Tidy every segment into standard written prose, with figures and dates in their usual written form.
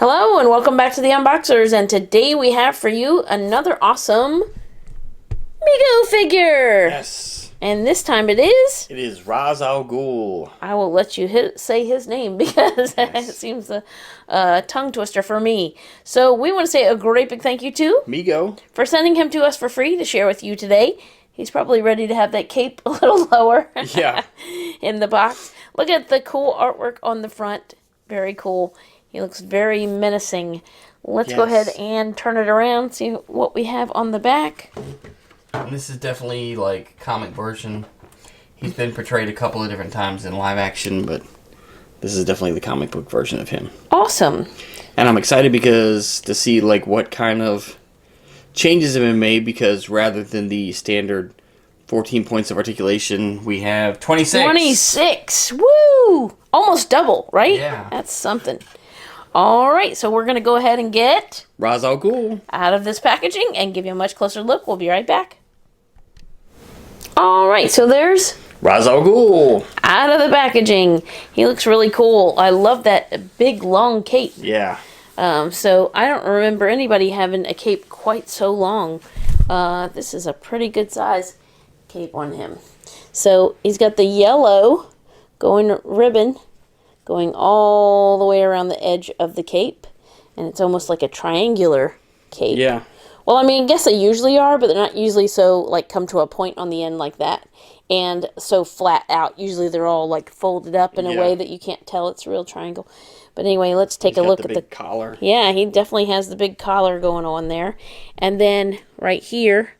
Hello and welcome back to the Unboxers, and today we have for you another awesome Mego figure. Yes. And this time it is... It is Ras Al Ghul. I will let you say his name because Yes. it seems a tongue twister for me. So we want to say a great big thank you to Mego. for sending him to us for free to share with you today. He's probably ready to have that cape a little lower Yeah. in the box. Look at the cool artwork on the front. Very cool. He looks very menacing. Let's go ahead and turn it around, see what we have on the back. And this is definitely like comic version. He's been portrayed a couple of different times in live action, but This is definitely the comic book version of him. Awesome. And I'm excited because to see like what kind of changes have been made, because rather than the standard 14 points of articulation, we have 26. 26. Woo! Almost double, right? Yeah. That's something. All right, so we're going to go ahead and get Ras Al Ghul. out of this packaging and give you a much closer look. We'll be right back. All right, so there's Ras Al Ghul. out of the packaging. He looks really cool. I love that big, long cape. Yeah. So I don't remember anybody having a cape quite so long. This is a pretty good size cape on him. So he's got the yellow ribbon going all the way around the edge of the cape, and it's almost like a triangular cape. Yeah. Well, I mean, I guess they usually are, but they're not usually so, like, come to a point on the end like that, and so flat out. Usually they're all, like, folded up in a way that you can't tell it's a real triangle. But anyway, let's take a look at the collar. Yeah, he definitely has the big collar going on there. And then right here,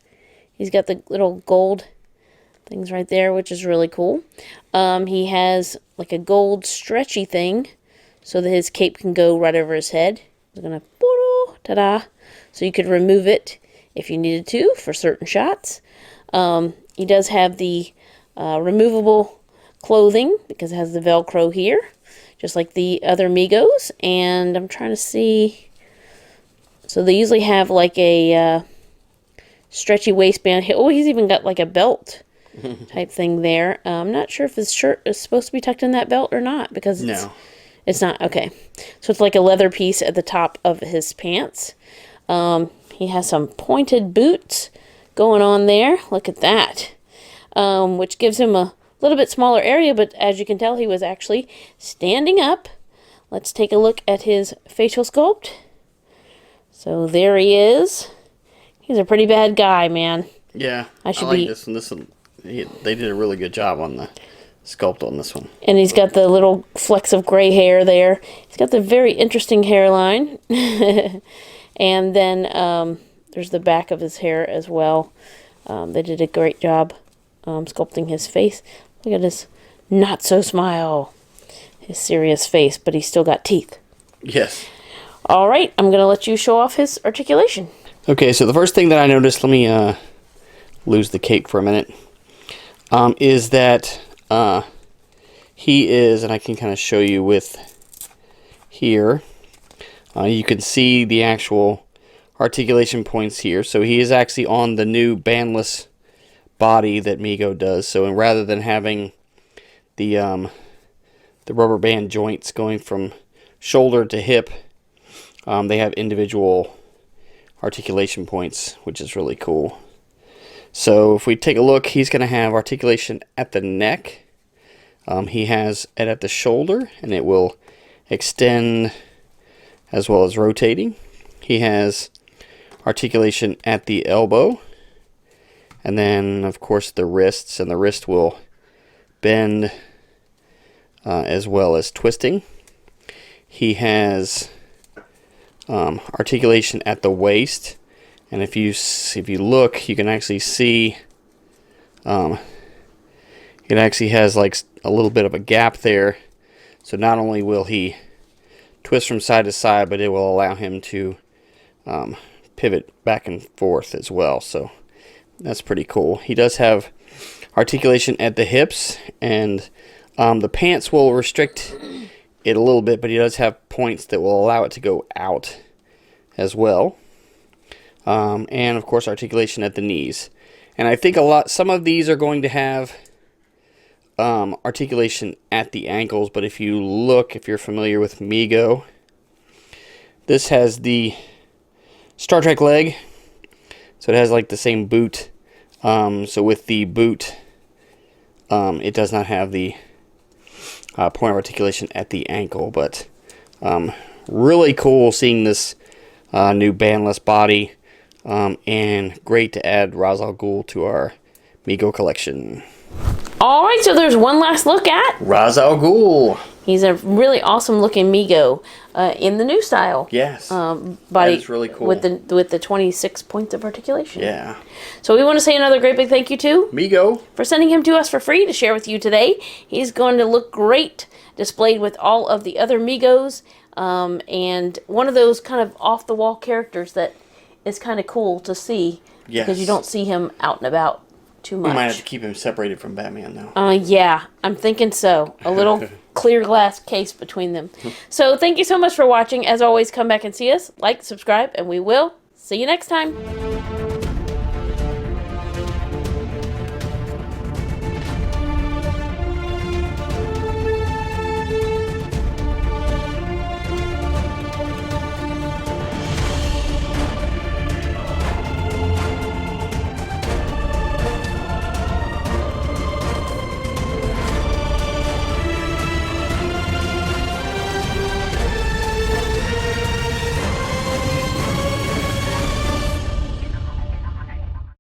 he's got the little gold things right there, which is really cool. He has like a gold stretchy thing so that his cape can go right over his head. We're gonna ta-da! So you could remove it if you needed to for certain shots. He does have the removable clothing because it has the Velcro here, just like the other Megos. And I'm trying to see. So they usually have like a stretchy waistband. Oh, he's even got like a belt type thing there. I'm not sure if his shirt is supposed to be tucked in that belt or not, because it's not. Okay. So it's like a leather piece at the top of his pants. He has some pointed boots going on there. Look at that. Which gives him a little bit smaller area, but as you can tell, he was actually standing up. Let's take a look at his facial sculpt. So there he is. He's a pretty bad guy, man. Yeah. I like this one. They did a really good job on the sculpt on this one. And he's got the little flecks of gray hair there. He's got the very interesting hairline. And then there's the back of his hair as well. They did a great job sculpting his face. Look at his not-so-smile. His serious face, but he's still got teeth. Yes. All right, I'm going to let you show off his articulation. Okay, so the first thing that I noticed, let me lose the cape for a minute, is that he is, and I can kind of show you with here, you can see the actual articulation points here. So he is actually on the new bandless body that Mego does. So rather than having the rubber band joints going from shoulder to hip, they have individual articulation points, which is really cool. So if we take a look, he's going to have articulation at the neck. He has it at the shoulder, and it will extend as well as rotating. He has articulation at the elbow, and then of course the wrists, and the wrist will bend as well as twisting. He has articulation at the waist, and if you look, you can actually see it actually has like a little bit of a gap there. So not only will he twist from side to side, but it will allow him to pivot back and forth as well. So that's pretty cool. He does have articulation at the hips, and the pants will restrict it a little bit, but he does have points that will allow it to go out as well. And of course articulation at the knees. And I think some of these are going to have articulation at the ankles, but if you're familiar with Mego, This has the Star Trek leg, so it has like the same boot. So with the boot, it does not have the point of articulation at the ankle, but really cool seeing this new bandless body, and great to add Ras Al Ghul to our Mego collection. All right, so there's one last look at Ras Al Ghul. He's a really awesome looking Mego in the new style. Yes. Body That is really cool. with the 26 points of articulation. Yeah. So we want to say another great big thank you to Mego for sending him to us for free to share with you today. He's going to look great displayed with all of the other Megos, and one of those kind of off the wall characters that is kind of cool to see. Yes. Because you don't see him out and about too much. We might have to keep him separated from Batman, though. Yeah, I'm thinking so. A little clear glass case between them. So thank you so much for watching. As always, come back and see us. Like, subscribe, and we will see you next time.